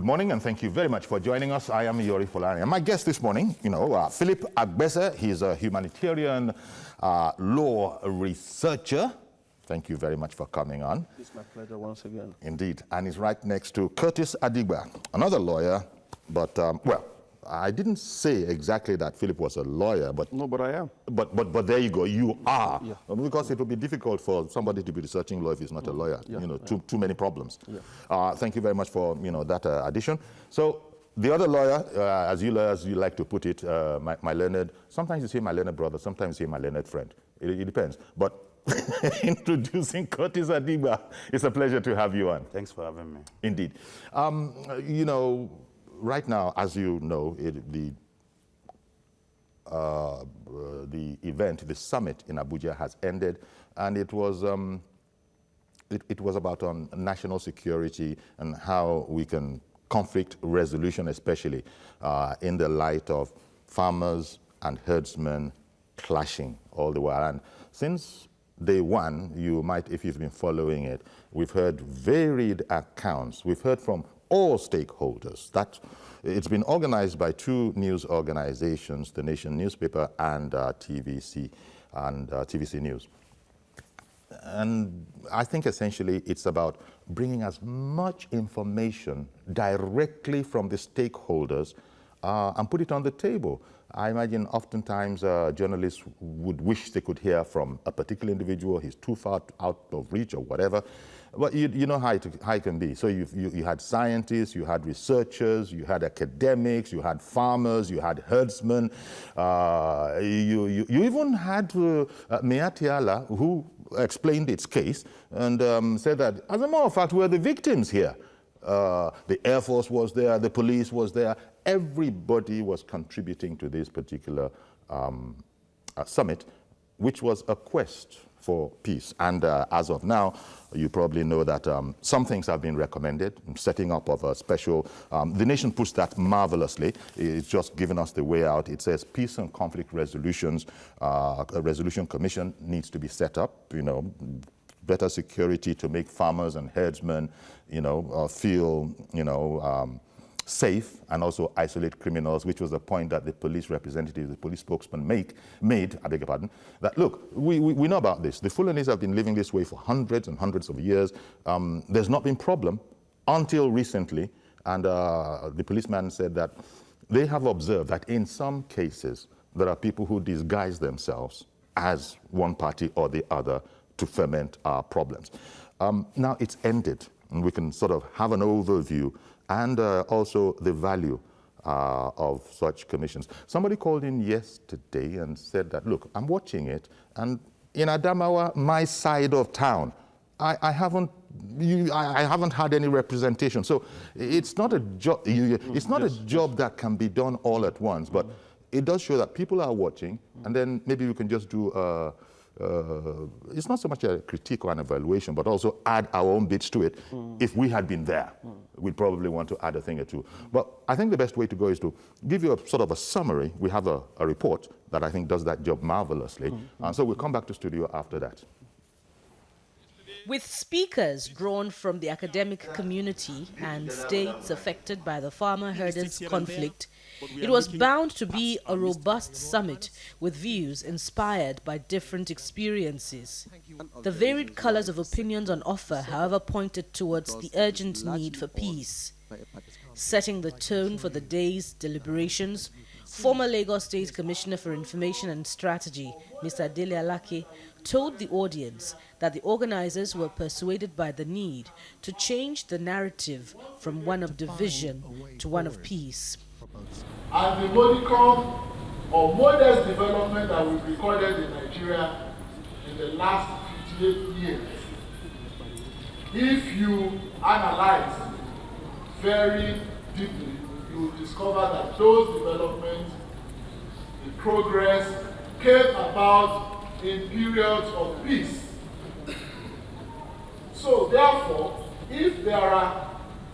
Good morning, and thank you very much for joining us. I am Yori Folani. And my guest this morning, Philip Agbese. He's a humanitarian law researcher. Thank you very much for coming on. It's my pleasure once again. Indeed. And he's right next to Curtis Adigba, another lawyer. But, well, I didn't say exactly that Philip was a lawyer, but... No, but I am. But there you go, you are. Yeah. Because it would be difficult for somebody to be researching law if he's not a lawyer. Yeah. Too many problems. Yeah. Thank you very much for, that addition. So the other lawyer, as you like to put it, my learned, sometimes you say my learned brother, sometimes you say my learned friend. It depends. But introducing Curtis Adigba, it's a pleasure to have you on. Thanks for having me. Indeed. Right now, as you know, the event, the summit in Abuja has ended, and it was about national security and how we can conflict resolution, especially in the light of farmers and herdsmen clashing all the while. And since day one, you might, if you've been following it, we've heard varied accounts. We've heard from all stakeholders. That it's been organized by two news organizations, the Nation newspaper and TVC News. And I think essentially it's about bringing as much information directly from the stakeholders and put it on the table. I imagine oftentimes journalists would wish they could hear from a particular individual, he's too far out of reach or whatever. But you know how it can be. So you had scientists, you had researchers, you had academics, you had farmers, you had herdsmen. You even had Meatiala, who explained its case and said that, as a matter of fact, we're the victims here. The Air Force was there, the police was there. Everybody was contributing to this particular summit, which was a quest for peace. And as of now, you probably know that some things have been recommended, setting up of a special, the Nation puts that marvelously. It's just given us the way out. It says peace and conflict resolutions, a resolution commission needs to be set up, better security to make farmers and herdsmen, feel, safe, and also isolate criminals, which was a point that the police representative, the police spokesman made, I beg your pardon, that look, we know about this. The Fulanis have been living this way for hundreds and hundreds of years. There's not been problem until recently, and the policeman said that they have observed that in some cases, there are people who disguise themselves as one party or the other to ferment our problems. Now it's ended, and we can sort of have an overview and also the value of such commissions. Somebody called in yesterday and said that, look, I'm watching it, and in Adamawa, my side of town, I haven't had any representation. So it's not a job. It's not a job that can be done all at once, but it does show that people are watching, and then maybe we can just do it's not so much a critique or an evaluation, but also add our own bits to it. If we had been there, we'd probably want to add a thing or two. But I think the best way to go is to give you a sort of a summary. We have a report that I think does that job marvelously. And so we'll come back to studio after that. With speakers drawn from the academic community and states affected by the farmer-herders conflict, it was bound to be a robust summit with views inspired by different experiences. The varied colors of opinions on offer, however, pointed towards the urgent need for peace. Setting the tone for the day's deliberations, former Lagos State Commissioner for Information and Strategy, Mr. Dele Alake, told the audience that the organizers were persuaded by the need to change the narrative from one of division to one of peace. And the modicum or modest development that we've recorded in Nigeria in the last 58 years, if you analyze very deeply, you will discover that those developments, the progress, came about in periods of peace. So therefore, if there are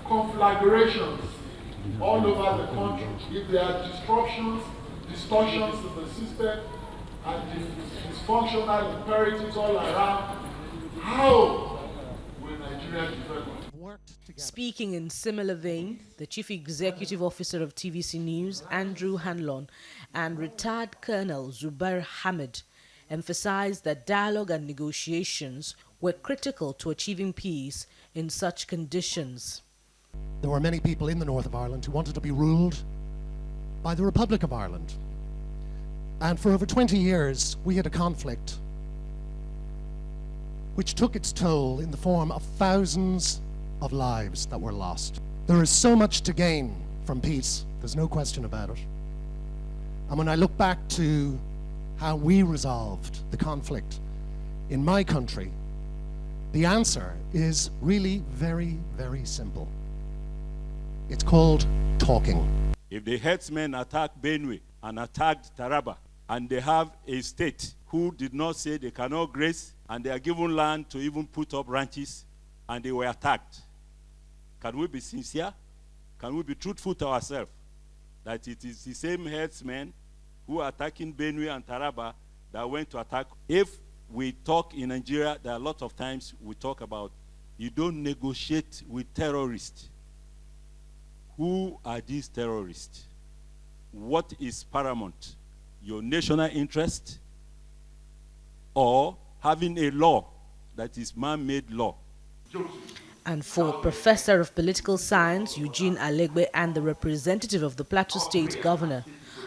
conflagrations all over the country, if there are distortions in the system, and dysfunctional imperatives all around, how will Nigeria develop? worked together. Speaking in similar vein, the Chief Executive Officer of TVC News, Andrew Hanlon, and retired Colonel Zubair Hamid emphasized that dialogue and negotiations were critical to achieving peace in such conditions. There were many people in the north of Ireland who wanted to be ruled by the Republic of Ireland. And for over 20 years, we had a conflict which took its toll in the form of thousands of lives that were lost. There is so much to gain from peace, there's no question about it. And when I look back to how we resolved the conflict in my country, the answer is really very, very simple. It's called talking. If the headsmen attacked Benue and attacked Taraba, and they have a state who did not say they cannot graze, and they are given land to even put up ranches, and they were attacked, can we be sincere? Can we be truthful to ourselves that it is the same headsmen who are attacking Benue and Taraba that went to attack? If we talk in Nigeria, there are a lot of times we talk about you don't negotiate with terrorists. Who are these terrorists? What is paramount? Your national interest or having a law that is man-made law? And for Professor of Political Science Eugene Alegbe and the representative of the Plateau State Governor,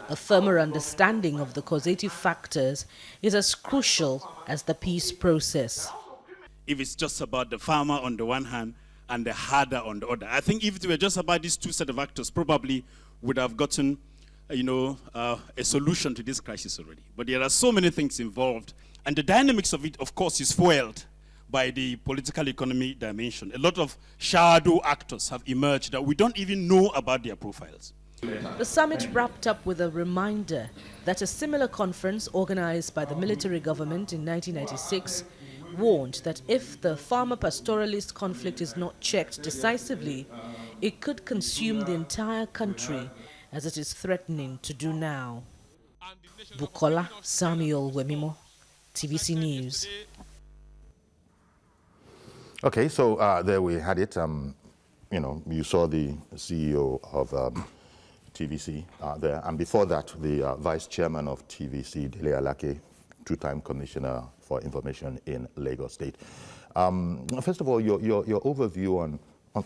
a firmer understanding of the causative factors is as crucial as the peace process. If it's just about the farmer on the one hand and the herder on the other, I think if it were just about these two set of actors, probably would have gotten, a solution to this crisis already. But there are so many things involved, and the dynamics of it, of course, is fueled by the political economy dimension. A lot of shadow actors have emerged that we don't even know about their profiles. The summit wrapped up with a reminder that a similar conference organized by the military government in 1996 warned that if the farmer-pastoralist conflict is not checked decisively, it could consume the entire country as it is threatening to do now. Bukola Samuel Wemimo, TVC News. Okay, so there we had it. You saw the CEO of TVC there, and before that, the vice chairman of TVC, Dele Alake, two-time commissioner for information in Lagos State. First of all, your overview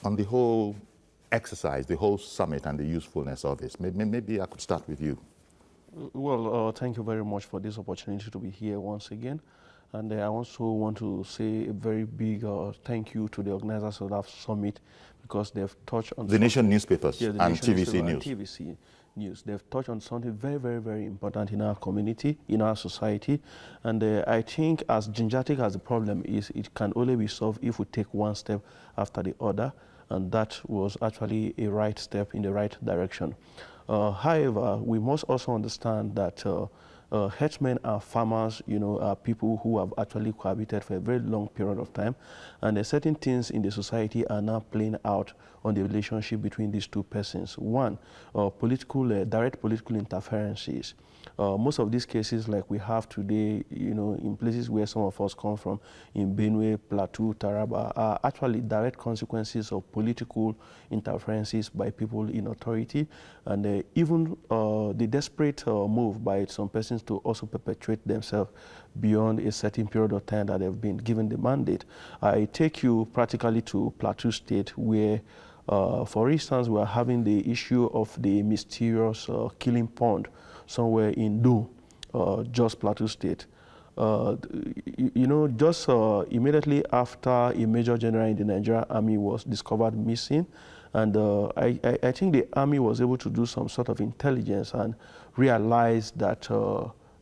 on the whole exercise, the whole summit, and the usefulness of this. Maybe I could start with you. Well, thank you very much for this opportunity to be here once again. And I also want to say a very big thank you to the organizers of that summit, because they've touched on the Nation newspapers and TVC News. TVC News. They've touched on something very, very, very important in our community, in our society. And I think as gingertic as the problem is, it can only be solved if we take one step after the other. And that was actually a right step in the right direction. However, we must also understand that herdsmen are farmers, are people who have actually cohabited for a very long period of time, and certain things in the society are now playing out on the relationship between these two persons. One, direct political interferences. Most of these cases, like we have today, in places where some of us come from, in Benue, Plateau, Taraba, are actually direct consequences of political interferences by people in authority, and even the desperate move by some persons to also perpetuate themselves beyond a certain period of time that they've been given the mandate. I take you practically to Plateau State, where for instance, we are having the issue of the mysterious killing pond somewhere in Do, Jos Plateau State. Just immediately after a major general in the Nigerian Army was discovered missing, and I think the Army was able to do some sort of intelligence and realize that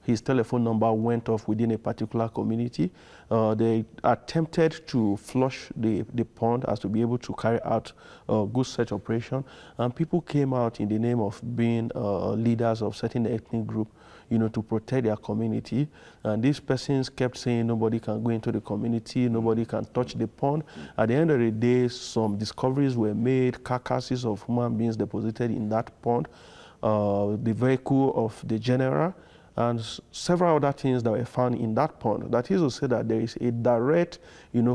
his telephone number went off within a particular community. They attempted to flush the pond as to be able to carry out a good search operation. And people came out in the name of being leaders of certain ethnic group, to protect their community. And these persons kept saying nobody can go into the community, nobody can touch the pond. At the end of the day, some discoveries were made, carcasses of human beings deposited in that pond, the vehicle of the general, and several other things that were found in that pond. That is to say that there is a direct,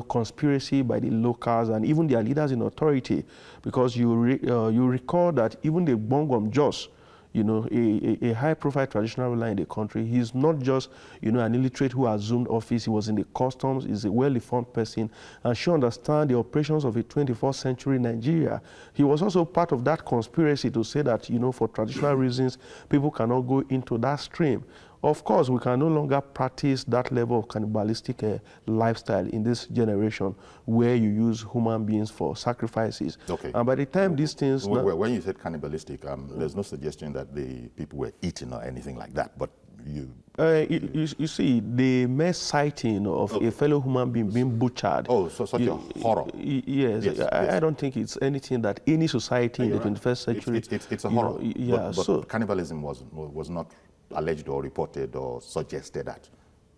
conspiracy by the locals and even their leaders in authority, because you recall that even the Bongom Jos, a high-profile traditional ruler in the country, he's not just, an illiterate who assumed office. He was in the customs. He's a well-informed person, and she understands the operations of a 21st century Nigeria. He was also part of that conspiracy to say that, for traditional reasons, people cannot go into that stream. Of course, we can no longer practice that level of cannibalistic lifestyle in this generation where you use human beings for sacrifices. Okay. And by the time these things... When you said cannibalistic, there's no suggestion that the people were eating or anything like that, but you... you see, the mere sighting of a fellow human being being butchered... Oh, so such a horror. Yes. I don't think it's anything that any society in the 21st century... It's a horror. But so cannibalism was not alleged or reported or suggested that.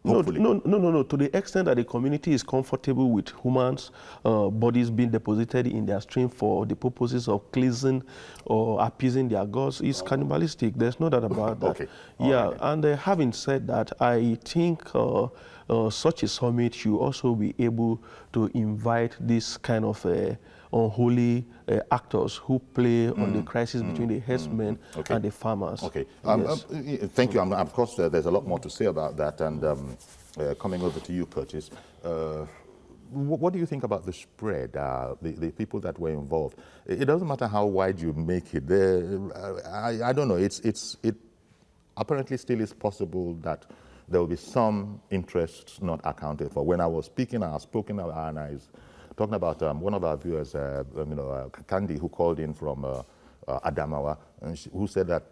No. To the extent that the community is comfortable with humans' bodies being deposited in their stream for the purposes of cleansing or appeasing their gods, is cannibalistic. There's no doubt about that. Okay. Yeah, and having said that, I think such a summit should also be able to invite this kind of unholy actors who play on the crisis between the herdsmen and the farmers. Okay. Yes. Thank you. Of course, there's a lot more to say about that. And coming over to you, Curtis, what do you think about the spread, the people that were involved? It doesn't matter how wide you make it. I don't know. It apparently still is possible that there will be some interests not accounted for. When I was speaking, I was talking about one of our viewers, Candy, who called in from Adamawa, and who said that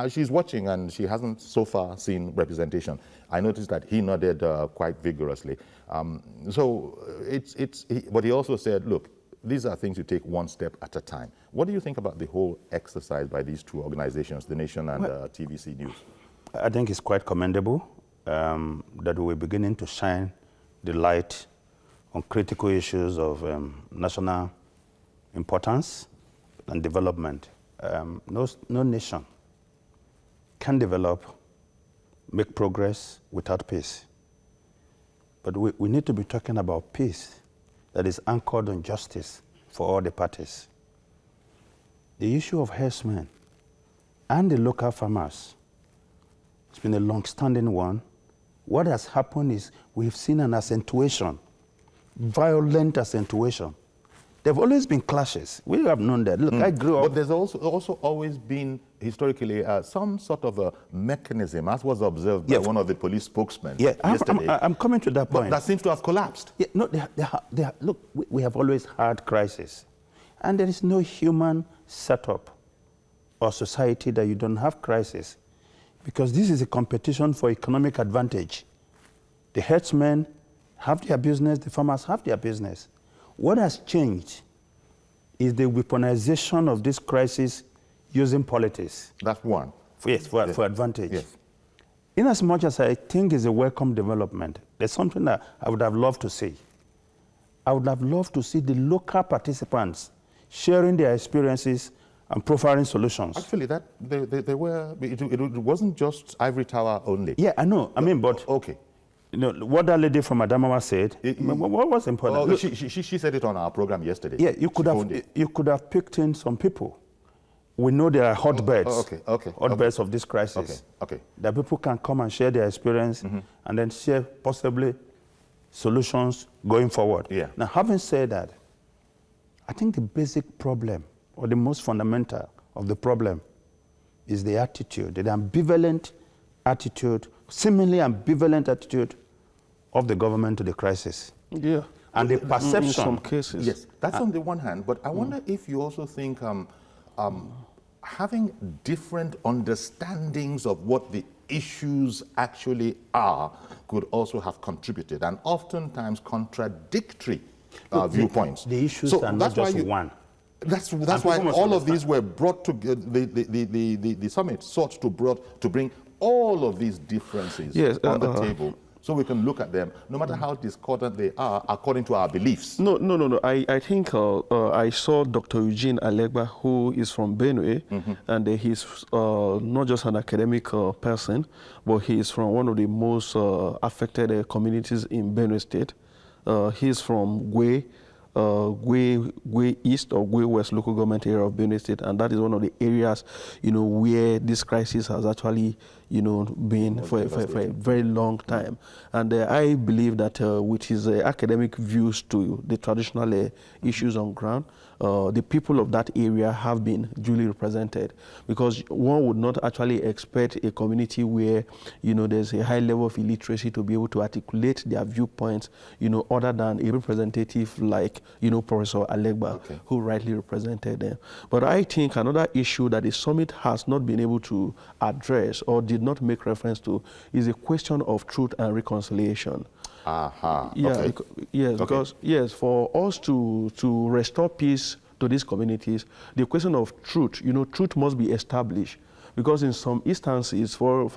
she's watching and she hasn't so far seen representation. I noticed that he nodded quite vigorously. But he also said, look, these are things you take one step at a time. What do you think about the whole exercise by these two organizations, The Nation and TVC News? I think it's quite commendable that we're beginning to shine the light on critical issues of national importance and development. No nation can develop, make progress without peace. But we need to be talking about peace that is anchored on justice for all the parties. The issue of herdsmen and the local farmers, it's been a long-standing one. What has happened is we've seen an accentuation, violent accentuation. There have always been clashes. We have known that. Look, I grew up... But there's also always been, historically, some sort of a mechanism, as was observed by one of the police spokesmen yesterday. I'm coming to that point. But that seems to have collapsed. Yeah, no, look, we have always had crisis. And there is no human setup or society that you don't have crisis. Because this is a competition for economic advantage. The herdsmen have their business, the farmers have their business. What has changed is the weaponization of this crisis using politics. That's one. For advantage. Yes. In as much as I think is a welcome development, there's something that I would have loved to see. I would have loved to see the local participants sharing their experiences and profiling solutions. Actually, it wasn't just Ivory Tower only. Yeah, I know. I mean, but... Okay. What that lady from Adamawa said, what was important? Look, she said it on our program yesterday. Yeah, you could have picked in some people. We know there are hotbeds, hotbeds of this crisis. Okay. That people can come and share their experience and then share possibly solutions going forward. Yeah. Now, having said that, I think the basic problem, or the most fundamental of the problem, is the attitude, the ambivalent attitude, seemingly ambivalent attitude of the government to the crisis. Yeah. And the perception. In some cases. Yes, that's on the one hand, but I wonder if you also think having different understandings of what the issues actually are could also have contributed, and oftentimes contradictory viewpoints. The issues are not just one. That's why all of these were brought together. The summit sought to bring all of these differences on the table, so we can look at them, no matter how discordant they are, according to our beliefs. No. I think I saw Dr. Eugene Alegba, who is from Benue, and he's not just an academic person, but he's from one of the most affected communities in Benue State. He's from Gwe East or Gwe West local government area of Benue State, and that is one of the areas, where this crisis has actually, been for a very long time. And I believe that with his academic views to the traditional issues on ground, the people of that area have been duly represented, because one would not actually expect a community where, there's a high level of illiteracy to be able to articulate their viewpoints, other than a representative like, Professor Alegba, who rightly represented them. But I think another issue that the summit has not been able to address or did not make reference to is a question of truth and reconciliation. Okay. Because for us to restore peace to these communities, the question of truth, truth must be established. Because in some instances, for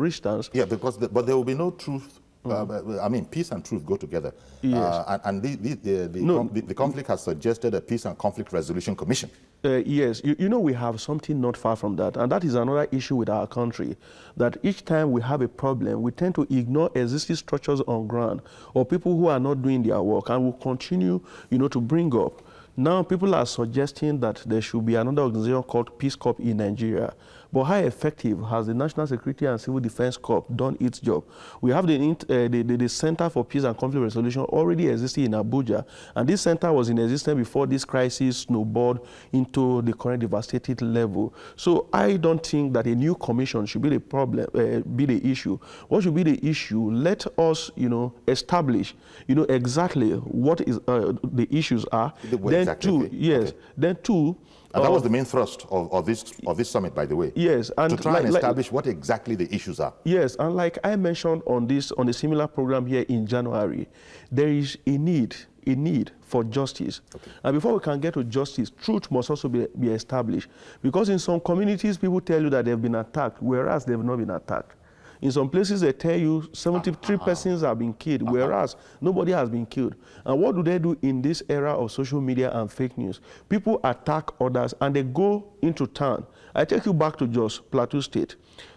instance... Yeah, but there will be no truth. I mean, peace and truth go together. Yes. And the conflict has suggested a Peace and Conflict Resolution Commission. Yes, we have something not far from that, and that is another issue with our country, that each time we have a problem, we tend to ignore existing structures on ground or people who are not doing their work, and will continue, to bring up. Now, people are suggesting that there should be another organization called Peace Corps in Nigeria. But how effective has the National Security and Civil Defense Corps done its job? We have the Center for Peace and Conflict Resolution already existing in Abuja, and this center was in existence before this crisis snowballed into the current devastated level. So I don't think that a new commission should be the problem, be the issue. What should be the issue? Let us, establish, exactly what is the issues are. Then two. And that was the main thrust of this summit, by the way. Yes, and to try and establish what exactly the issues are. Yes, and like I mentioned on a similar program here in January, there is a need for justice. Okay. And before we can get to justice, truth must also be established. Because in some communities, people tell you that they've been attacked, whereas they've not been attacked. In some places, they tell you 73 persons have been killed, whereas nobody has been killed. And what do they do in this era of social media and fake news? People attack others, and they go into town. I take you back to Jos, Plateau State,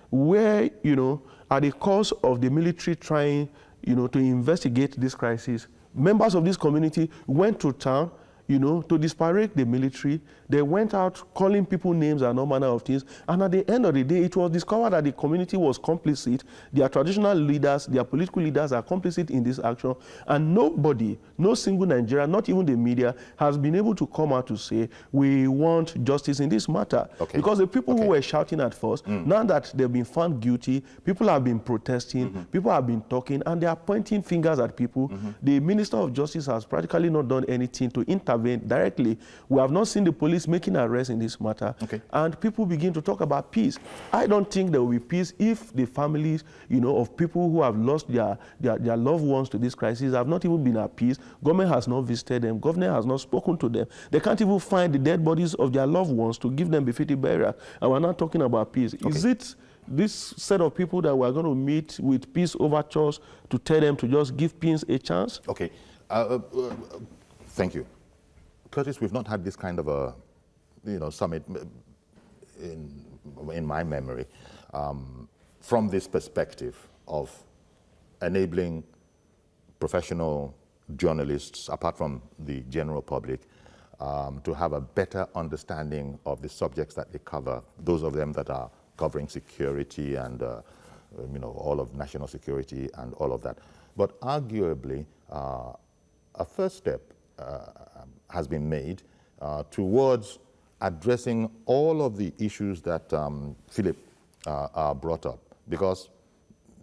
where, at the cause of the military trying, to investigate this crisis, members of this community went to town, to disparage the military. They went out calling people names and all manner of things. And at the end of the day, it was discovered that the community was complicit. Their traditional leaders, their political leaders are complicit in this action. And nobody, no single Nigerian, not even the media, has been able to come out to say, we want justice in this matter. Okay. Because the people who were shouting at first, now that they've been found guilty, people have been protesting, people have been talking, and they are pointing fingers at people. The Minister of Justice has practically not done anything to intervene directly. We have not seen the police making arrests in this matter. Okay. And people begin to talk about peace. I don't think there will be peace if the families, of people who have lost their loved ones to this crisis have not even been at peace. Government has not visited them. Government has not spoken to them. They can't even find the dead bodies of their loved ones to give them befitting burial. And we're not talking about peace. Okay. Is it this set of people that we're going to meet with peace overtures to tell them to just give peace a chance? Okay. Thank you. Curtis, we've not had this kind of a, summit in my memory from this perspective of enabling professional journalists, apart from the general public, to have a better understanding of the subjects that they cover, those of them that are covering security and, all of national security and all of that. But arguably, a first step has been made towards addressing all of the issues that Philip brought up. Because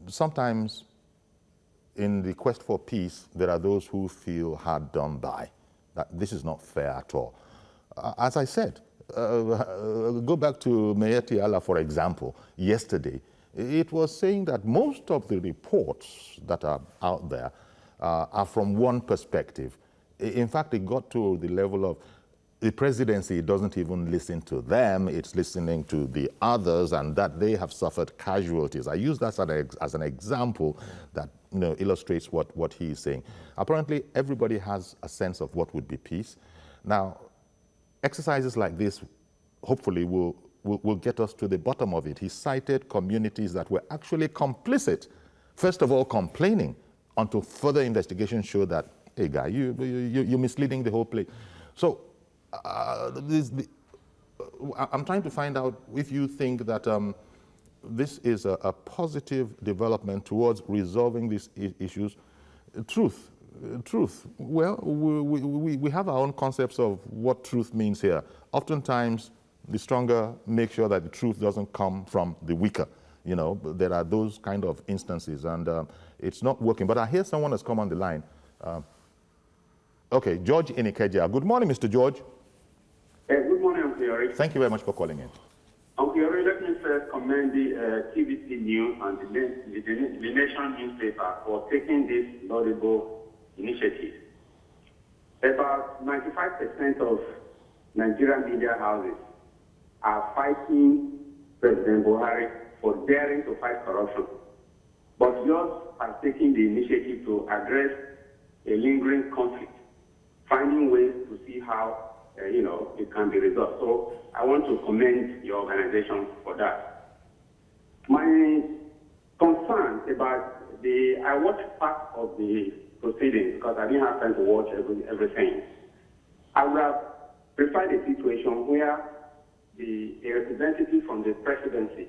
sometimes in the quest for peace, there are those who feel hard done by, that this is not fair at all. As I said, go back to Militias Allah, for example, yesterday. It was saying that most of the reports that are out there are from one perspective. In fact, it got to the level of the presidency doesn't even listen to them, it's listening to the others, and that they have suffered casualties. I use that as an example that illustrates what he is saying. Apparently, everybody has a sense of what would be peace. Now, exercises like this hopefully will get us to the bottom of it. He cited communities that were actually complicit, first of all complaining, until further investigation showed that, hey guy, you're misleading the whole place. So, I'm trying to find out if you think that this is a positive development towards resolving these issues. Truth. Well, we have our own concepts of what truth means here. Oftentimes, the stronger make sure that the truth doesn't come from the weaker. There are those kind of instances, and it's not working. But I hear someone has come on the line. Okay, George in Ikeja. Good morning, Mr. George. Good morning, Uncle Yori. Thank you very much for calling in. Uncle Yori, let me first commend the TVC News and the Nation newspaper for taking this laudable initiative. About 95% of Nigerian media houses are fighting President Buhari for daring to fight corruption. But yours are taking the initiative to address a lingering conflict, finding ways to see how it can be resolved. So I want to commend your organization for that. My concern about I watched part of the proceedings because I didn't have time to watch everything. I would have preferred a situation where a representative from the presidency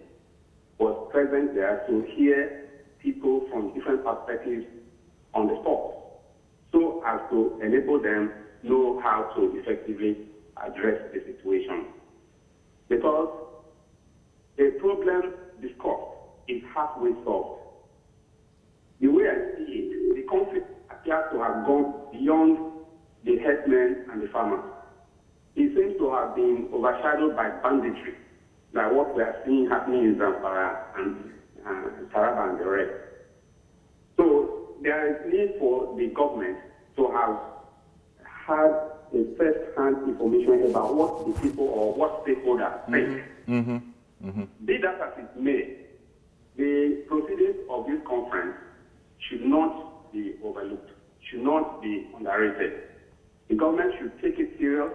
was present there to hear people from different perspectives on the spot, so as to enable them know how to effectively address the situation. Because a problem discussed is halfway solved. The way I see it, the conflict appears to have gone beyond the herdsmen and the farmers. It seems to have been overshadowed by banditry, like what we are seeing happening in Zamfara and Taraba and the rest. So there is need for the government to have had a first-hand information about what the people or what stakeholders think. Be that as it may, the proceedings of this conference should not be overlooked, should not be underrated. The government should take it serious,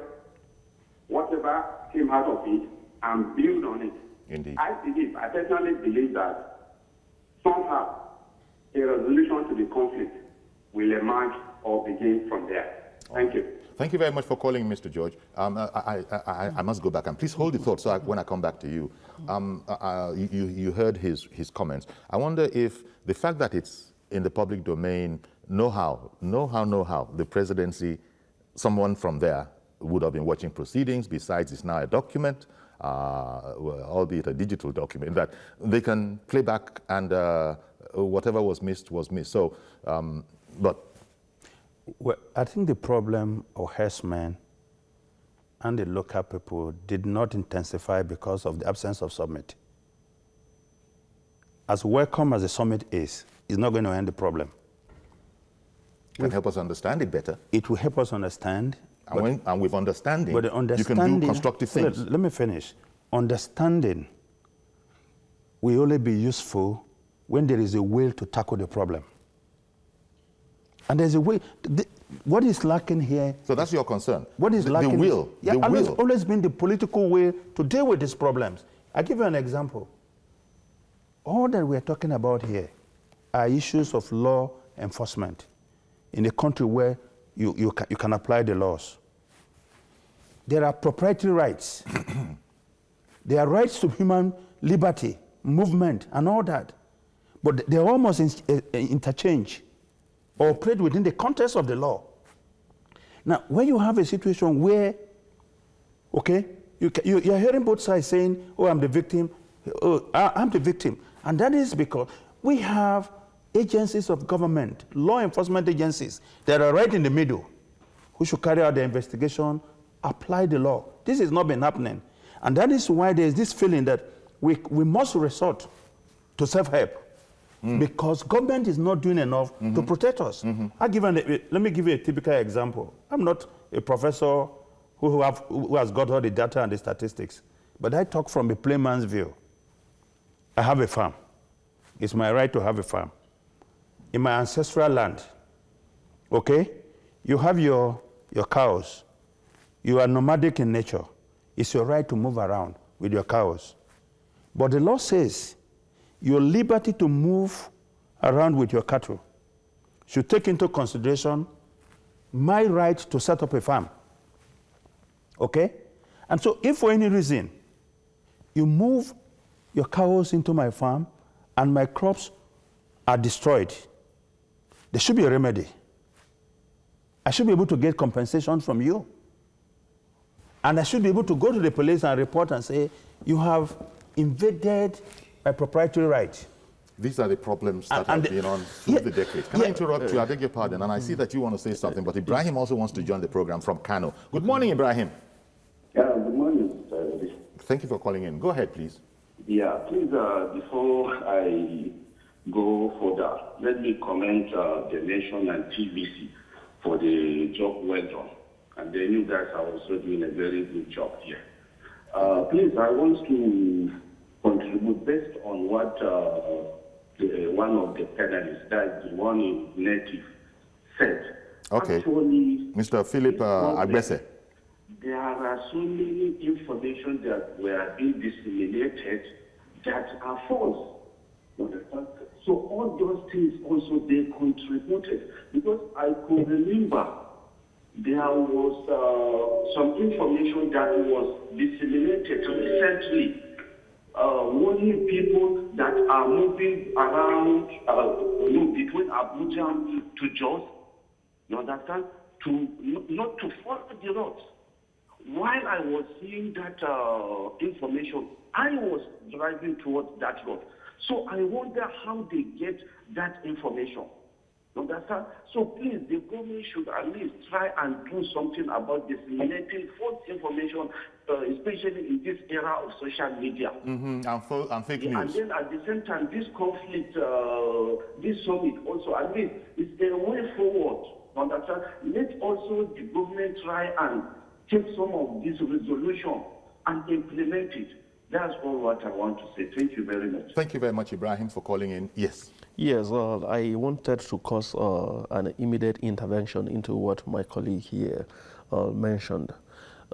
whatever came out of it, and build on it. Indeed. I personally believe that somehow a resolution to the conflict will emerge or begin from there. Thank you. Thank you very much for calling, Mr. George. I must go back, and please hold the thought so when I come back to you. You heard his comments. I wonder if the fact that it's in the public domain, know-how, the presidency, someone from there would have been watching proceedings. Besides, it's now a document, albeit a digital document, that they can play back, and whatever was missed was missed. So, Well, I think the problem of herdsmen and the local people did not intensify because of the absence of summit. As welcome as the summit is, it's not going to end the problem. It can help us understand it better. It will help us understand. And with understanding, but the understanding, you can do constructive things. Let me finish. Understanding will only be useful when there is a will to tackle the problem. And there's a way. What is lacking here? So that's your concern. What is lacking? The will. Yeah, the will. Always been the political will to deal with these problems. I give you an example. All that we're talking about here are issues of law enforcement in a country where you can apply the laws. There are proprietary rights. There are rights to human liberty, movement, and all that. But they're almost interchange or operate within the context of the law. Now, when you have a situation where, okay, you're hearing both sides saying, oh, I'm the victim, oh, I'm the victim. And that is because we have agencies of government, law enforcement agencies that are right in the middle, who should carry out the investigation, apply the law. This has not been happening. And that is why there's this feeling that we must resort to self-help. Because government is not doing enough to protect us. Let me give you a typical example. I'm not a professor who has got all the data and the statistics. But I talk from a plain man's view. I have a farm. It's my right to have a farm. In my ancestral land, okay? You have your cows. You are nomadic in nature. It's your right to move around with your cows. But the law says your liberty to move around with your cattle should take into consideration my right to set up a farm. Okay? And so if for any reason you move your cows into my farm and my crops are destroyed, there should be a remedy. I should be able to get compensation from you. And I should be able to go to the police and report and say, you have invaded my proprietary right. These are the problems that have been on through the decades. Can I interrupt you? I beg your pardon. And I see that you want to say something, but Ibrahim also wants to join the program from Kano. Good morning, Ibrahim. Yeah, good morning. Thank you for calling in. Go ahead, please. Yeah, please, before I go further, let me commend the nation and TVC for the job well done. And then you guys are also doing a very good job here. Please, I want to contribute based on what one of the panelists, that the one in native, said. Okay. Actually, Mr. Philip Agbese. There are so many information that were being disseminated that are false. So all those things also, they contributed. Because I could remember there was some information that was disseminated recently, warning people that are moving around between Abuja to Jos, you understand, to not to follow the roads. While I was seeing that information, I was driving towards that road. So I wonder how they get that information. Understand? So please, the government should at least try and do something about disseminating false information, especially in this era of social media. And fake news. And then at the same time, this conflict, this summit also, at least, is a way forward. Understand? Let also the government try and take some of this resolution and implement it. That's all what I want to say. Thank you very much. Thank you very much, Ibrahim, for calling in. Yes. Yes, I wanted to cause an immediate intervention into what my colleague here mentioned.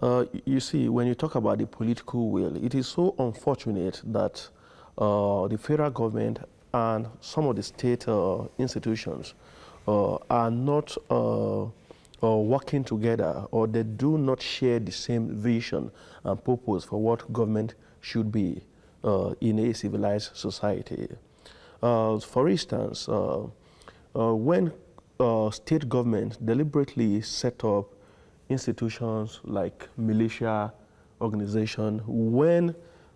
You see, when you talk about the political will, it is so unfortunate that the federal government and some of the state institutions are not working together, or they do not share the same vision and purpose for what government should be in a civilized society. For instance, when state government deliberately set up institutions like militia organization, when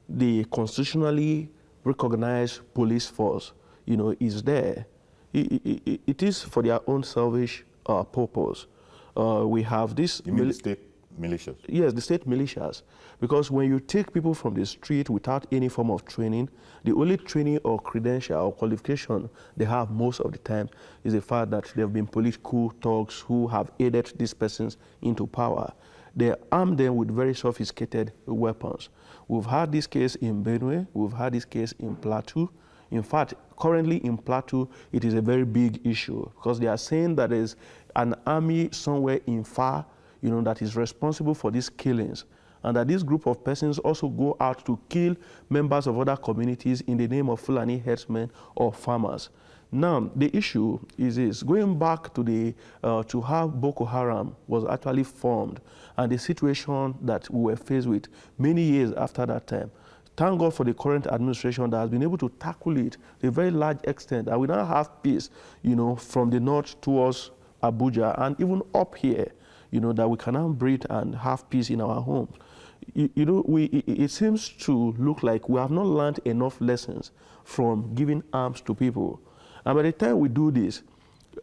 the constitutionally recognized police force, is there, it is for their own selfish purpose. We have this... You mean the state militias? Yes, the state militias. Because when you take people from the street without any form of training, the only training or credential or qualification they have most of the time is the fact that they have been political thugs who have aided these persons into power. They arm them with very sophisticated weapons. We've had this case in Benue, we've had this case in Plateau. In fact, currently in Plateau, it is a very big issue because they are saying that there's an army somewhere in far, that is responsible for these killings, and that this group of persons also go out to kill members of other communities in the name of Fulani herdsmen or farmers. Now, the issue is this, going back to to how Boko Haram was actually formed and the situation that we were faced with many years after that time. Thank God for the current administration that has been able to tackle it to a very large extent, and we now have peace, from the north towards Abuja and even up here, that we can now breathe and have peace in our homes. It seems to look like we have not learned enough lessons from giving arms to people. And by the time we do this,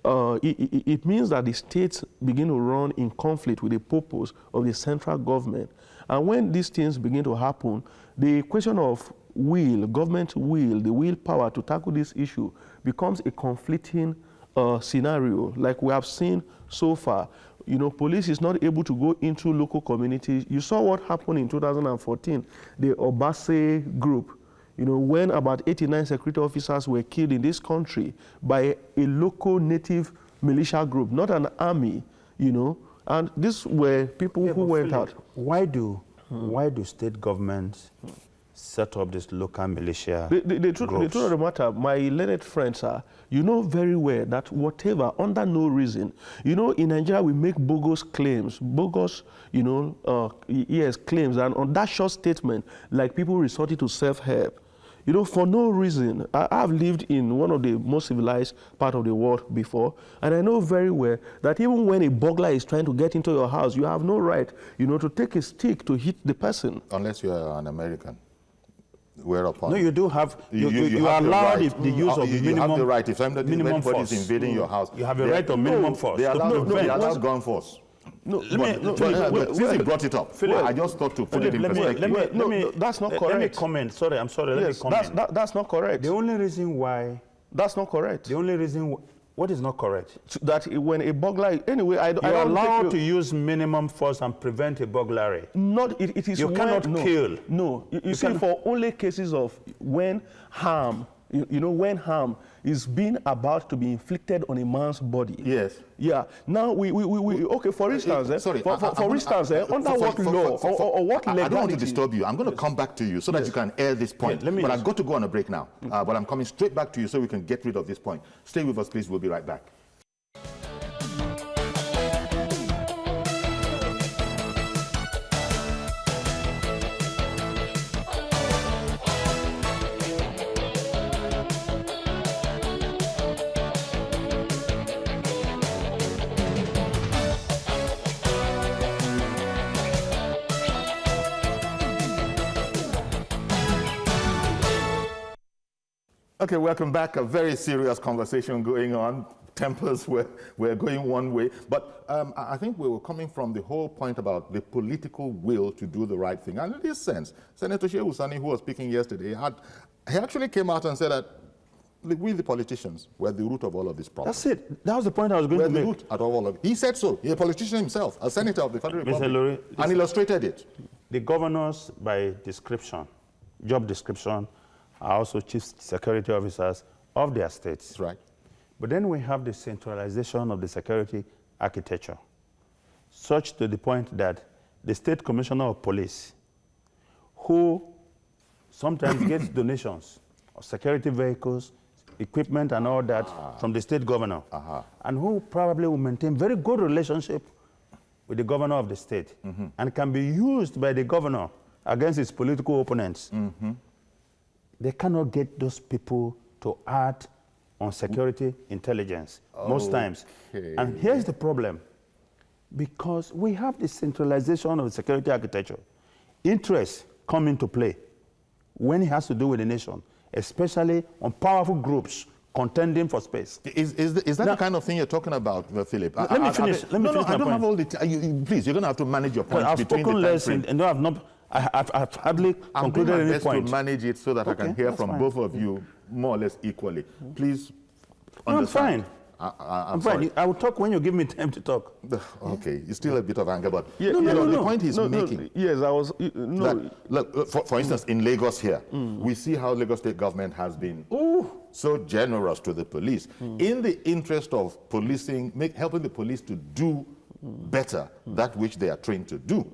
it means that the states begin to run in conflict with the purpose of the central government. And when these things begin to happen, the question of will, government will, the willpower to tackle this issue becomes a conflicting scenario, like we have seen so far. You know, police is not able to go into local communities. You saw what happened in 2014, the Obase group, you know, when about 89 security officers were killed in this country by a local native militia group, not an army, you know, and these were people who went out. Why do state governments set up this local militia The truth of the matter, my learned friends are, you know very well that whatever, under no reason, you know, in Nigeria we make bogus claims, you know, claims, and on that short statement, like people resorted to self-help. You know, for no reason. I've lived in one of the most civilized part of the world before, and I know very well that even when a burglar is trying to get into your house, you have no right, you know, to take a stick to hit the person. Unless you are an American. Whereupon, no, you do have, you are allowed right. the use of you minimum, have the right. If anybody is invading your house, you have a right of minimum force. They allow gun force. Since you brought it up, Philip, I just thought to put it in perspective. No, that's not correct. Let me comment. Sorry, I'm sorry. Let me comment. That's not correct. The only reason why... That's not correct. The only reason... What is not correct? That when a burglar... Anyway, you're allowed to use minimum force and prevent a burglary. It is... You cannot kill. No. You see, for only cases of when harm... You know, when harm is being about to be inflicted on a man's body. Yes. Yeah. Now, okay, for instance, sorry, for instance, under what law or what legality? I don't want to disturb you. I'm going to come back to you so that you can air this point. But I've got to go on a break now. But I'm coming straight back to you so we can get rid of this point. Stay with us, please. We'll be right back. Okay, welcome back. A very serious conversation going on. Tempers were going one way. But I think we were coming from the whole point about the political will to do the right thing. And in this sense, Senator Shehu Sani, who was speaking yesterday, he actually came out and said that we, the politicians, were the root of all of this problem. That's it. That was the point I was going to make. We're the root of all of it. He said so. He's a politician himself, a senator of the Federal Republic, Lori, and illustrated it. The governors, by description, job description, are also chief security officers of their states. That's right. But then we have the centralization of the security architecture, such to the point that the state commissioner of police, who sometimes gets donations of security vehicles, equipment and all that from the state governor, and who probably will maintain very good relationship with the governor of the state, and can be used by the governor against his political opponents. They cannot get those people to act on security intelligence most times. And here's the problem. Because we have the centralization of the security architecture, interests come into play when it has to do with the nation, especially on powerful groups contending for space. Is that the kind of thing you're talking about, Philip? Let me finish. I don't have all the time. Please, you're going to have to manage your points between the time frame. And no, I've hardly concluded any point. I'm doing my best to manage it so that I can hear from both of you more or less equally. Please understand. I'm fine. I will talk when you give me time to talk. Okay, it's still a bit of anger, but no, the point he's making. Yes, I was. Look, for instance, in Lagos here, we see how Lagos state government has been so generous to the police in the interest of policing, helping the police to do better that which they are trained to do,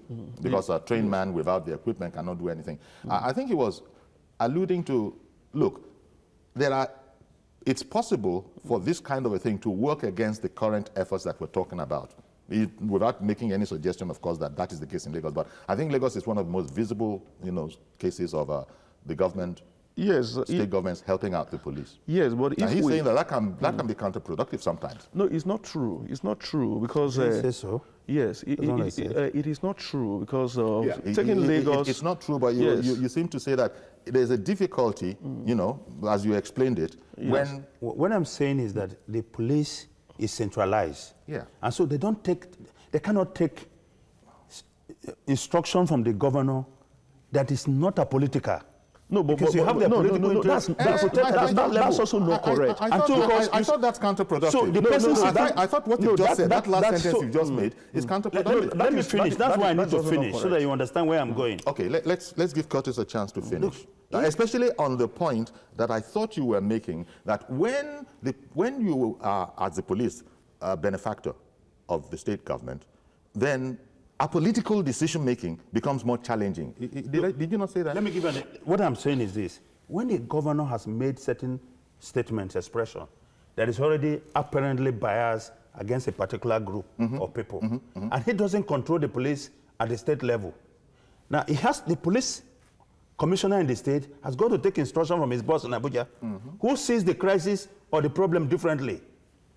because a trained man without the equipment cannot do anything. I think he was alluding to, look, it's possible for this kind of a thing to work against the current efforts that we're talking about. Without making any suggestion, of course, that is the case in Lagos. But I think Lagos is one of the most visible, cases of the government, state governments helping out the police. Yes, but he's saying that can be counterproductive sometimes. No, it's not true. It's not true because. Say so. Yes, it is not true because taking Lagos. It's not true, but you seem to say that there's a difficulty, as you explained it, when. What I'm saying is that the police is centralized. Yeah. And so they cannot take instruction from the governor that is not a political. No, because you have the political interest. That's also not correct. I thought that's counterproductive. So the person I thought what you just said, that last sentence you just made, is counterproductive. Let me finish. That's why I need to finish, so that you understand where I'm going. Okay, let's give Curtis a chance to finish. Especially on the point that I thought you were making, that when you are, as the police, a benefactor of the state government, then our political decision-making becomes more challenging. Did you not say that? Let me give you what I'm saying is this. When a governor has made certain statements, expression, that is already apparently biased against a particular group of people, and he doesn't control the police at the state level. Now, the police commissioner in the state has got to take instruction from his boss in Abuja, who sees the crisis or the problem differently.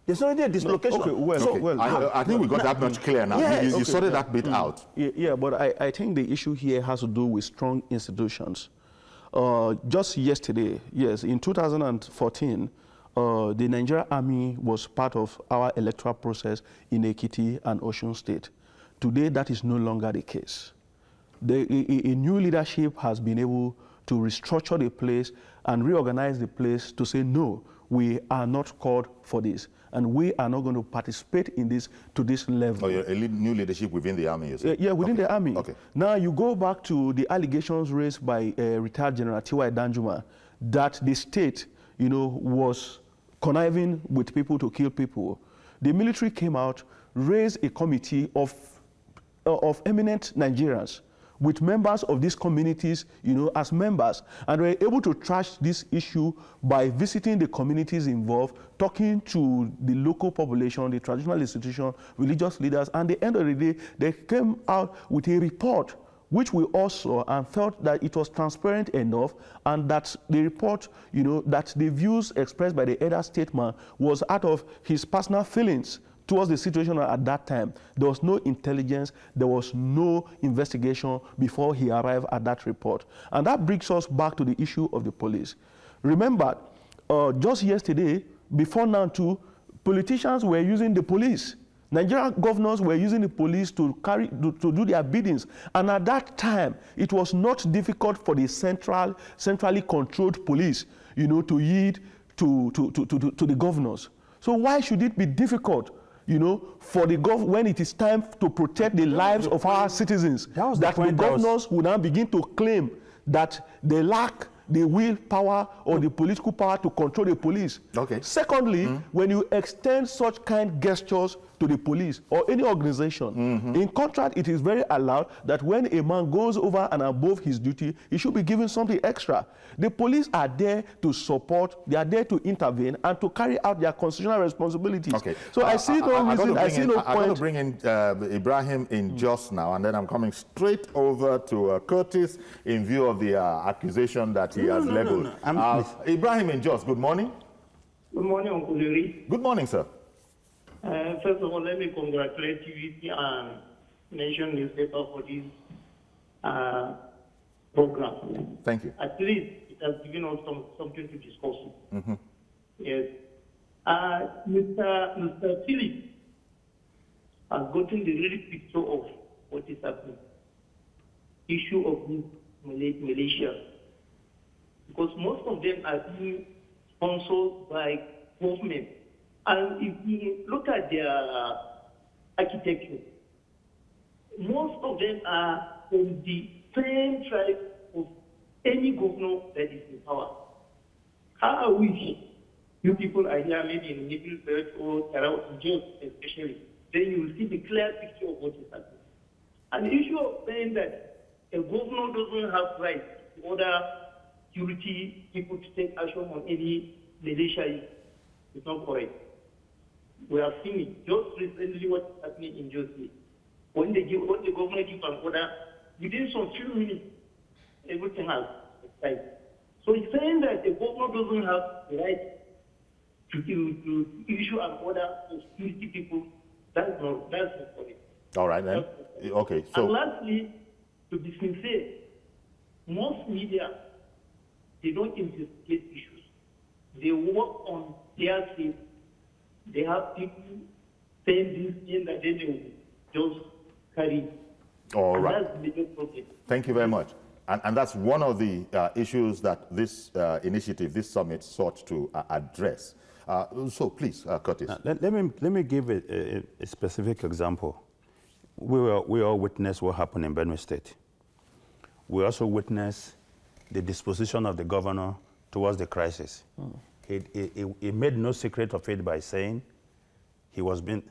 There's already a dislocation. I think we got that much clear now. Yes. You sorted that bit out. Yeah, but I think the issue here has to do with strong institutions. Just yesterday, yes, in 2014, the Nigerian Army was part of our electoral process in Ekiti and Osun State. Today, that is no longer the case. A new leadership has been able to restructure the place and reorganize the place to say, no, we are not called for this, and we are not going to participate in this to this level. Oh, a new leadership within the army, you say? Yeah, within the army. Okay. Now, you go back to the allegations raised by retired General T.Y. Danjuma that the state, was conniving with people to kill people. The military came out, raised a committee of eminent Nigerians with members of these communities, as members, and were able to trash this issue by visiting the communities involved, talking to the local population, the traditional institution, religious leaders, and at the end of the day, they came out with a report which we all saw and felt that it was transparent enough, and that the report, that the views expressed by the elder statesman was out of his personal feelings towards the situation at that time. There was no intelligence, there was no investigation before he arrived at that report. And that brings us back to the issue of the police. Remember, just yesterday, before now too, politicians were using the police. Nigerian governors were using the police to do their biddings. And at that time, it was not difficult for the centrally controlled police, to yield to the governors. So why should it be difficult for the when it is time to protect the lives of our citizens, that the governors will now begin to claim that they lack the willpower or the political power to control the police. Okay. Secondly, when you extend such kind gestures to the police or any organization, in contract, it is very allowed that when a man goes over and above his duty, he should be given something extra. The police are there to support, they are there to intervene and to carry out their constitutional responsibilities. Okay. So I see no reason, I see no point. I'm going to bring in Ibrahim in just now, and then I'm coming straight over to Curtis in view of the accusation that he has leveled. Ibrahim in Jos, good morning. Good morning, Uncle Larry. Good morning, sir. First of all, let me congratulate TVC and Nation newspaper for this program. Thank you. At least it has given us something to discuss. Yes. Mr. Philip has gotten the real picture of what is happening. Issue of this militia. Because most of them are being sponsored by government. And if you look at their architecture, most of them are from the same tribe of any governor that is in power. How I wish you people are here, maybe in Middle Belt or around Jos especially, then you will see the clear picture of what is happening. And the issue of saying that a governor doesn't have rights to order security people to take action on any militia is not correct. We have seen it just recently what is happening in Josie. When the government gives an order, within some few minutes, everything has started. So it's saying that the governor doesn't have the right to issue an order to security people. That's not correct. All right, then. Okay, so. And lastly, to be sincere, most media, they don't investigate issues. They work on their safety. They have people saying this thing that they will just carry. All right. That's the big problem. Thank you very much. And that's one of the issues that this initiative, this summit, sought to address. So please, Curtis. Let me give a specific example. We all witnessed what happened in Benue State. We also witnessed the disposition of the governor towards the crisis. He made no secret of it by saying he was being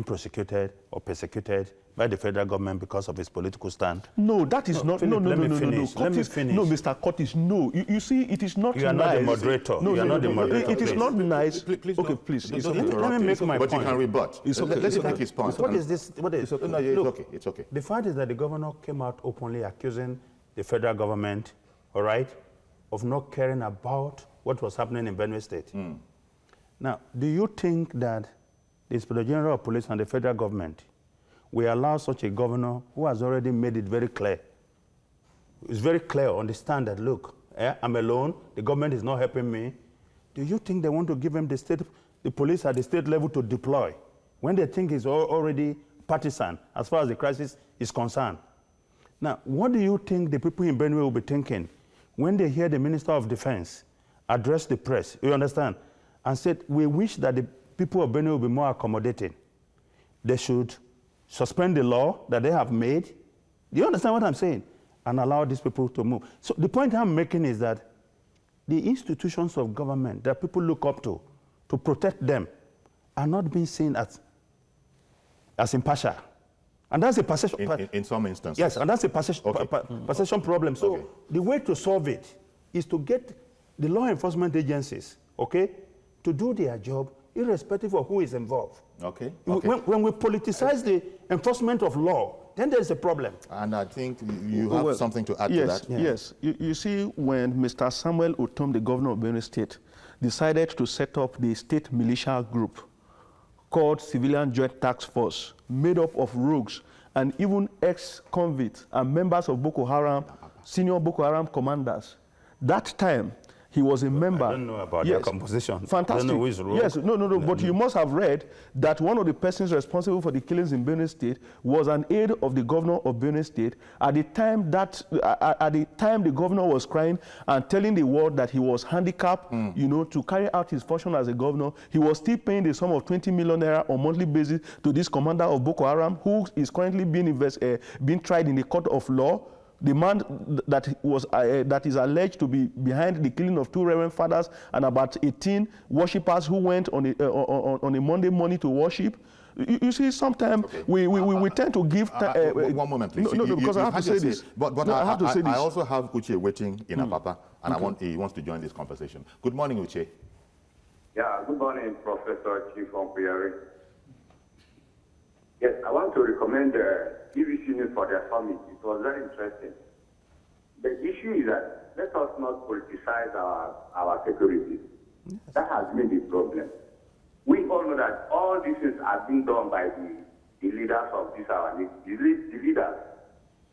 prosecuted or persecuted by the federal government because of his political stand. No, that is not. Philip, No, let me Curtis, finish. No, Mr. Curtis, no. You see, it is not nice. You are not the moderator. No, you are not the moderator. It is not nice. Please, okay, no. please. Don't let me make my point. But you can rebut. It's okay. Let's take his point. What is this? What is, No, it's look, okay. It's okay. The fact is that the governor came out openly accusing the federal government, all right, of not caring about what was happening in Benue State. Now, do you think that the Inspector General of Police and the federal government will allow such a governor who has already made it very clear, it's very clear, understand that, look, I'm alone, the government is not helping me. Do you think they want to give him the police at the state level to deploy when they think it's already partisan as far as the crisis is concerned? Now, what do you think the people in Benue will be thinking when they hear the Minister of Defense address the press, you understand, and said, we wish that the people of Benue will be more accommodating. They should suspend the law that they have made. Do you understand what I'm saying? And allow these people to move. So the point I'm making is that the institutions of government that people look up to protect them are not being seen as impartial. And that's a perception. In some instances. Yes, and that's a perception problem. So the way to solve it is to get the law enforcement agencies, okay, to do their job irrespective of who is involved. Okay. When we politicize the enforcement of law, then there's a problem. And I think you have something to add to that. Yes. You see, when Mr. Samuel Otom, the governor of Benue State, decided to set up the state militia group called Civilian Joint Task Force, made up of rogues and even ex-convicts and members of Boko Haram, senior Boko Haram commanders. That time, he was a member. I don't know about their composition. Fantastic. I don't know who is rogue. Yes, no, but you must have read that one of the persons responsible for the killings in Benue State was an aide of the governor of Benue State. At the time the governor was crying and telling the world that he was handicapped, to carry out his function as a governor, he was still paying the sum of 20 million naira on monthly basis to this commander of Boko Haram, who is currently being tried in the court of law. The man that is alleged to be behind the killing of 2 Reverend Fathers and about 18 worshippers who went on a Monday morning to worship. You see, sometimes we tend to give... one moment, please. No, because I have to say this. But I have to say this. I also have Uche waiting in Apapa, and he wants to join this conversation. Good morning, Uche. Yeah, good morning, Professor Chief Ompuyari. Yes, I want to recommend the TVC News for their summit. It was very interesting. The issue is that let us not politicize our security. Yes. That has been the problem. We all know that all these things are being done by the leaders of the leaders.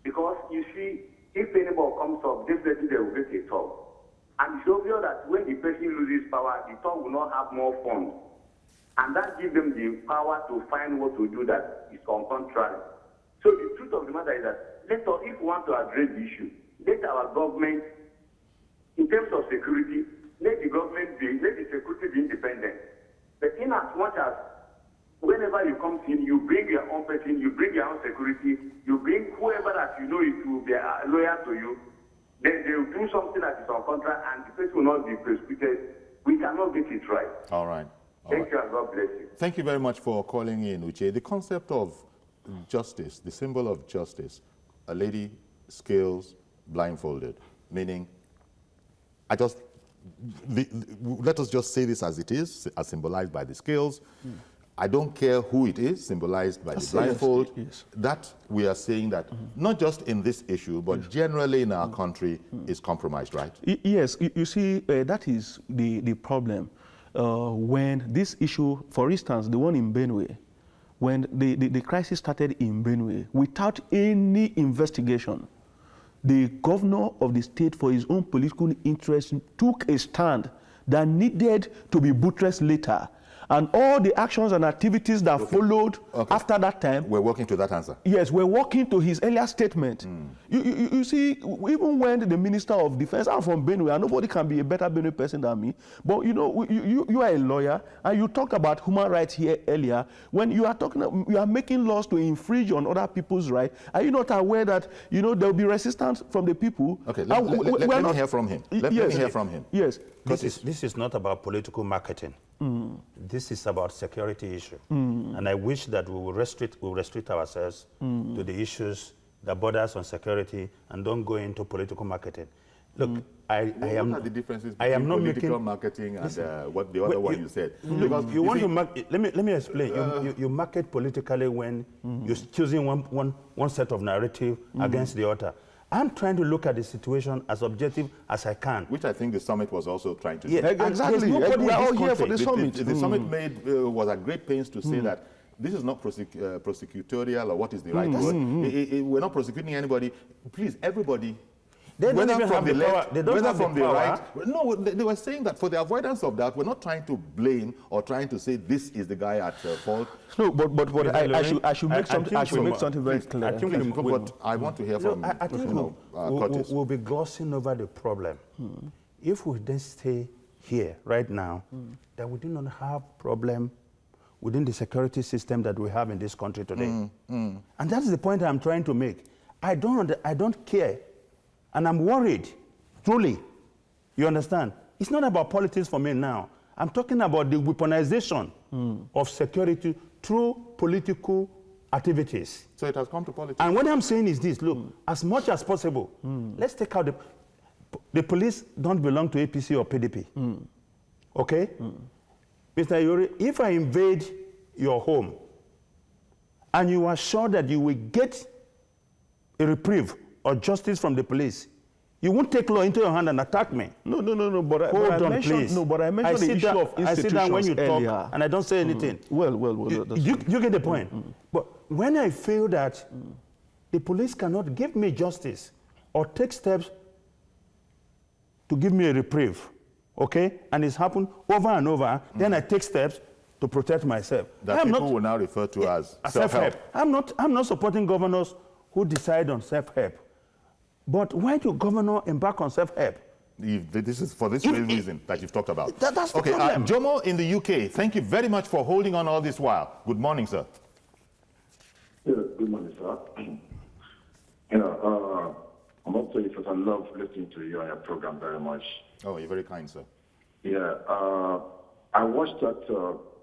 Because you see, if anybody comes up, definitely they will get a talk. And it's obvious that when the person loses power, the talk will not have more funds. And that gives them the power to find what to do that is on contrary. So the truth of the matter is that let us, if we want to address the issue, let our government, in terms of security, let the security be independent. But in as much as whenever you come in, you bring your own person, you bring your own security, you bring whoever that you know it will be loyal to you, then they will do something that is on contrary and the person will not be persecuted. We cannot get it right. All right. Thank you and God bless you. Thank you very much for calling in, Uche. The concept of justice, the symbol of justice, a lady, scales, blindfolded, meaning, let us just say this as it is, as symbolized by the scales. I don't care who it is, symbolized by the blindfold. Yes. That we are saying that not just in this issue, but generally in our country is compromised, right? Yes, you see, that is the problem. When this issue, for instance, the one in Benue, when the crisis started in Benue, without any investigation, the governor of the state, for his own political interest, took a stand that needed to be buttressed later. And all the actions and activities that followed after that time. We're working to that answer. Yes, we're working to his earlier statement. You see, even when the Minister of Defense, I'm from Benue, and nobody can be a better Benue person than me, but you know, you are a lawyer, and you talked about human rights here earlier. When you are making laws to infringe on other people's rights, are you not aware that, you know, there will be resistance from the people? Okay, let me hear from him. Let me hear from him. Yes. This is not about political marketing. This is about security issue. And I wish that we will restrict ourselves to the issues that borders us on security and don't go into political marketing. Look, I am. What are the differences I am between not political making, marketing and what the other one you said? Because you want to market. Let me explain. You market politically when you're choosing one set of narrative against the other. I'm trying to look at the situation as objective as I can. Which I think the summit was also trying to do. Yeah, exactly. We're all here for the summit. The summit was at great pains to say that this is not prosecutorial, or what is the right word. We're not prosecuting anybody. Please, everybody. They don't whether even from have the the left, power. They don't whether have from the the power. right. No, they were saying that for the avoidance of that, we're not trying to blame or trying to say this is the guy at fault. No, but I should make something very clear. I think but I want to hear from I think we'll be glossing over the problem. If we then stay here right now, then we do not have problem within the security system that we have in this country today. And that's the point I'm trying to make. I don't care. And I'm worried, truly. You understand? It's not about politics for me now. I'm talking about the weaponization of security through political activities. So it has come to politics. And what I'm saying is this, look, as much as possible, let's take out the police don't belong to APC or PDP. Okay? Mr. Yuri, if I invade your home and you are sure that you will get a reprieve or justice from the police, you won't take law into your hand and attack me. No. But I mentioned the issue of institutions. I sit down when you talk and I don't say anything. Well. You get the point. But when I feel that the police cannot give me justice or take steps to give me a reprieve, okay, and it's happened over and over, then I take steps to protect myself. That people will now refer to as self-help. I'm not supporting governors who decide on self-help. But why do governors embark on self-help? This is for this reason that you've talked about. That's the okay, problem. Jomo in the UK, thank you very much for holding on all this while. Good morning, sir. Yeah, good morning, sir. You know, I must tell you, because I love listening to you and your program very much. Oh, you're very kind, sir. Yeah, I watched that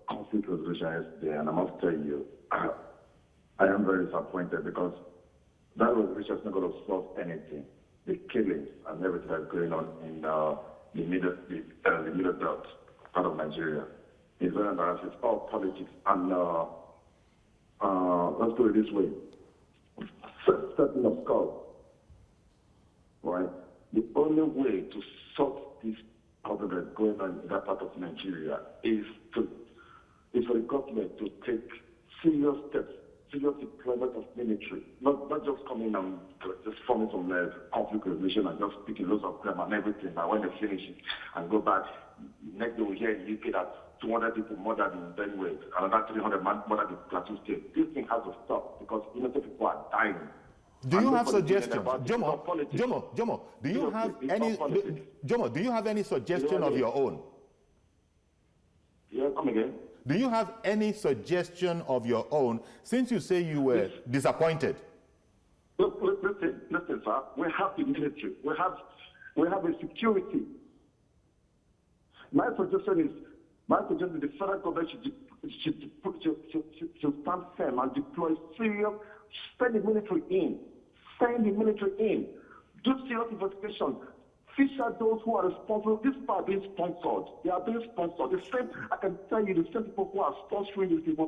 conflict resolution yesterday, and I must tell you, I am very disappointed because that resolution is not going to solve anything. The killings and everything that's going on in the middle belt part of Nigeria is very embarrassing. It's all politics, and let's put it this way: setting of skull, right? The only way to solve this problem that's going on in that part of Nigeria is for the government to take serious steps. Serious deployment of military, not just coming and just forming some conflict resolution and just picking loads of crime and everything. And when they finish it and go back, next day we hear in the UK that 200 people murdered in Benue, another 300 murdered in Plateau State. This thing has to stop because innocent people are dying. Do you have suggestions, Jomo? Do you have any? Jomo, do you have any suggestion of your own? Yeah, come again. Do you have any suggestion of your own, since you say you were disappointed? Look, listen, sir. We have the military. We have a security. My suggestion is the federal government should stand firm and deploy serious, send the military in. Do serious investigation. Fish out those who are responsible. These people are being sponsored. They are being sponsored. I can tell you, the same people who are sponsoring these people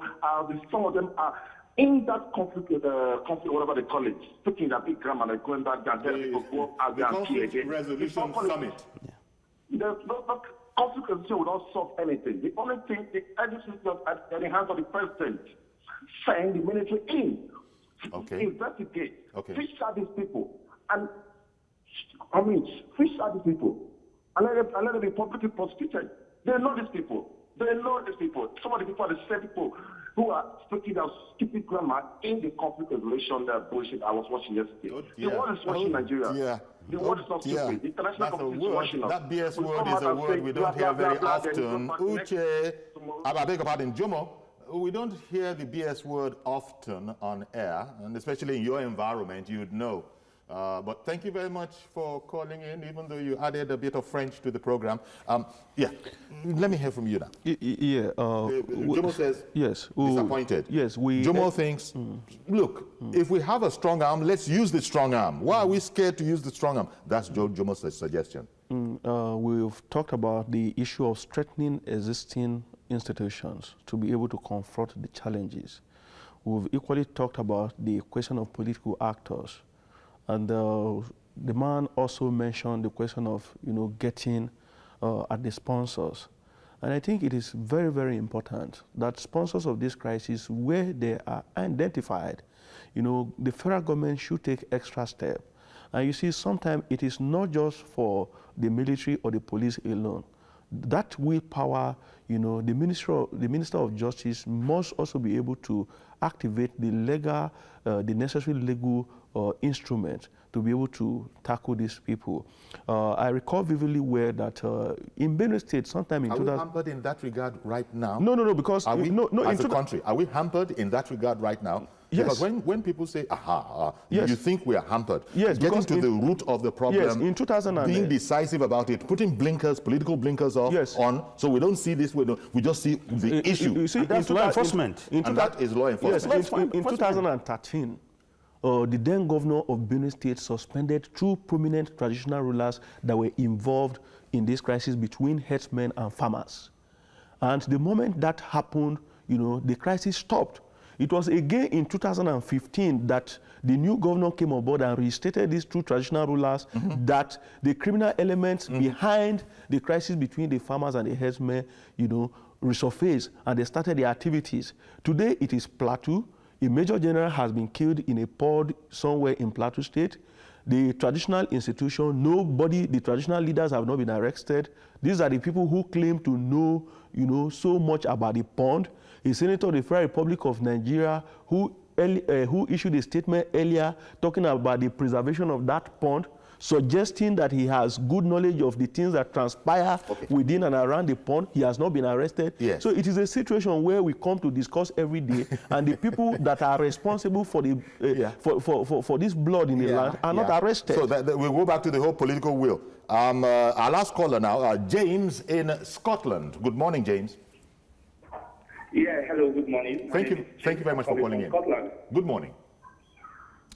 some of them are in that conflict, whatever they call it, speaking that big grammar, they're going back and telling people go out there and kill again. Resolution Summit. The conflict resolution will not solve anything. The only thing, the agency is at the hands of the president. Send the military in. Okay. Investigate. Okay. Fish out these people. And fish out these people and let them be publicly prosecuted. They know these people. There are a lot of these people. Some of the people are the same people who are speaking out stupid grammar in the conflict resolution bullshit I was watching yesterday. The world is watching Nigeria. The world is not stupid. The international community is watching us. That BS word is a word we don't hear very often. Uche, I beg your pardon, Jomo, we don't hear the BS word often on air, and especially in your environment, you'd know. But thank you very much for calling in, even though you added a bit of French to the program. Yeah, let me hear from you now. Yeah. Jomo says, yes, disappointed. Yes, Jomo thinks, look, if we have a strong arm, let's use the strong arm. Why are we scared to use the strong arm? That's Jomo's suggestion. We've talked about the issue of strengthening existing institutions to be able to confront the challenges. We've equally talked about the question of political actors. And the man also mentioned the question of, getting at the sponsors. And I think it is very, very important that sponsors of this crisis, where they are identified, the federal government should take extra steps. And you see, sometimes it is not just for the military or the police alone. That willpower, the Minister of Justice must also be able to activate the necessary legal instrument to be able to tackle these people. I recall vividly where that in Benue State, sometime in 2000... Are we hampered in that regard right now? No, because... Are we, as a country, are we hampered in that regard right now? Yes. Because when people say, yes, you think we are hampered. Yes, getting to the root of the problem, yes, in 2000 being decisive about it, putting political blinkers off, yes, on, so we don't see this, we just see the issue. You see, and that's law enforcement. And that is law enforcement. Yes, in 2013, the then governor of Benue State suspended two prominent traditional rulers that were involved in this crisis between herdsmen and farmers. And the moment that happened, the crisis stopped. It was again in 2015 that the new governor came on board and reinstated these two traditional rulers, that the criminal elements behind the crisis between the farmers and the herdsmen, resurfaced, and they started their activities. Today it is Plateau. A major general has been killed in a pod somewhere in Plateau State. The traditional institution, the traditional leaders have not been arrested. These are the people who claim to know, so much about the pond. A senator of the Federal Republic of Nigeria who issued a statement earlier talking about the preservation of that pond, suggesting that he has good knowledge of the things that transpire within and around the pond. He has not been arrested. Yes. So it is a situation where we come to discuss every day, and the people that are responsible for the for this blood in the land are not arrested. So we'll go back to the whole political will. Our last caller now, James in Scotland. Good morning, James. Yeah, hello, good morning. Thank you very much for calling in. Scotland. Good morning.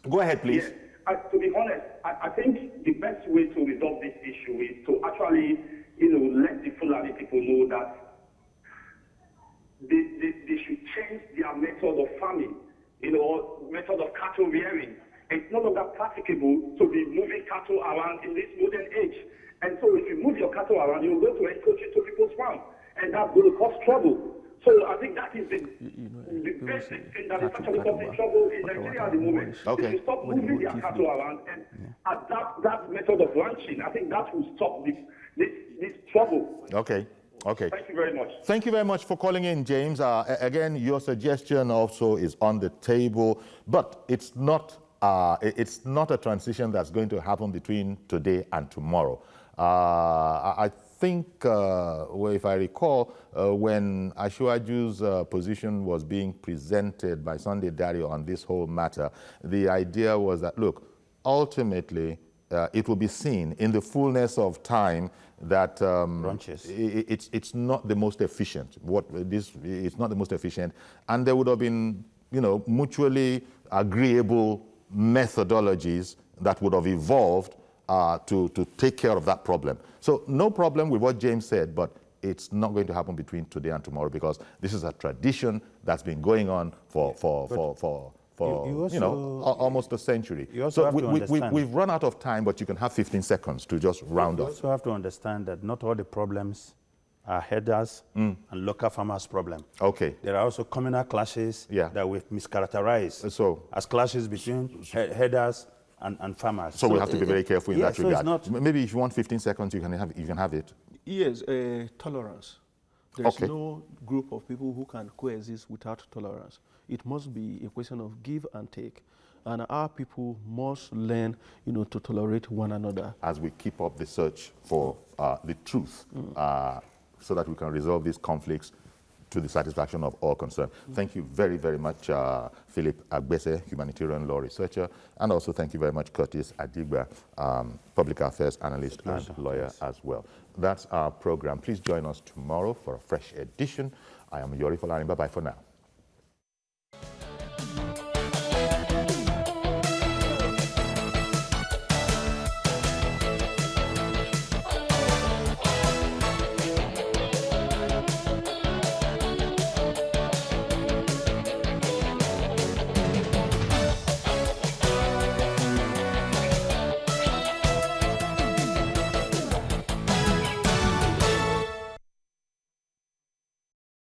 Go ahead, please. Yeah. To be honest, I think the best way to resolve this issue is to actually, let the Fulani people know that they should change their method of farming, method of cattle rearing. It's no longer practicable to be moving cattle around in this modern age. And so if you move your cattle around, you'll go to encroach into people's farm, and that's going to cause trouble. So I think that is the basic thing that is actually causing trouble in Nigeria at the moment. If you stop moving their cattle around and adapt that method of ranching, I think that will stop this trouble. Okay. Thank you very much. Thank you very much for calling in, James. Again, your suggestion also is on the table, but it's not a transition that's going to happen between today and tomorrow. I think, if I recall, when Ashwaju's position was being presented by Sunday Dario on this whole matter, the idea was that, look, ultimately, it will be seen in the fullness of time that it's not the most efficient. It's not the most efficient, and there would have been, mutually agreeable methodologies that would have evolved to take care of that problem. So no problem with what James said, but it's not going to happen between today and tomorrow, because this is a tradition that's been going on for almost a century. So we've run out of time, but you can have 15 seconds to just round up. You also have to understand that not all the problems are herders and local farmers' problem. Okay. There are also communal clashes that we've mischaracterized as clashes between herders and farmers. So we have to be very careful in that regard. Maybe if you want 15 seconds, you can have it. Yes, tolerance. There's no group of people who can coexist without tolerance. It must be a question of give and take. And our people must learn, to tolerate one another. As we keep up the search for the truth, so that we can resolve these conflicts to the satisfaction of all concerned. Thank you very, very much, Philip Agbese, humanitarian law researcher, and also thank you very much, Curtis Adigba, public affairs analyst and lawyer as well. That's our program. Please join us tomorrow for a fresh edition. I am Yori Folarin. Bye-bye for now.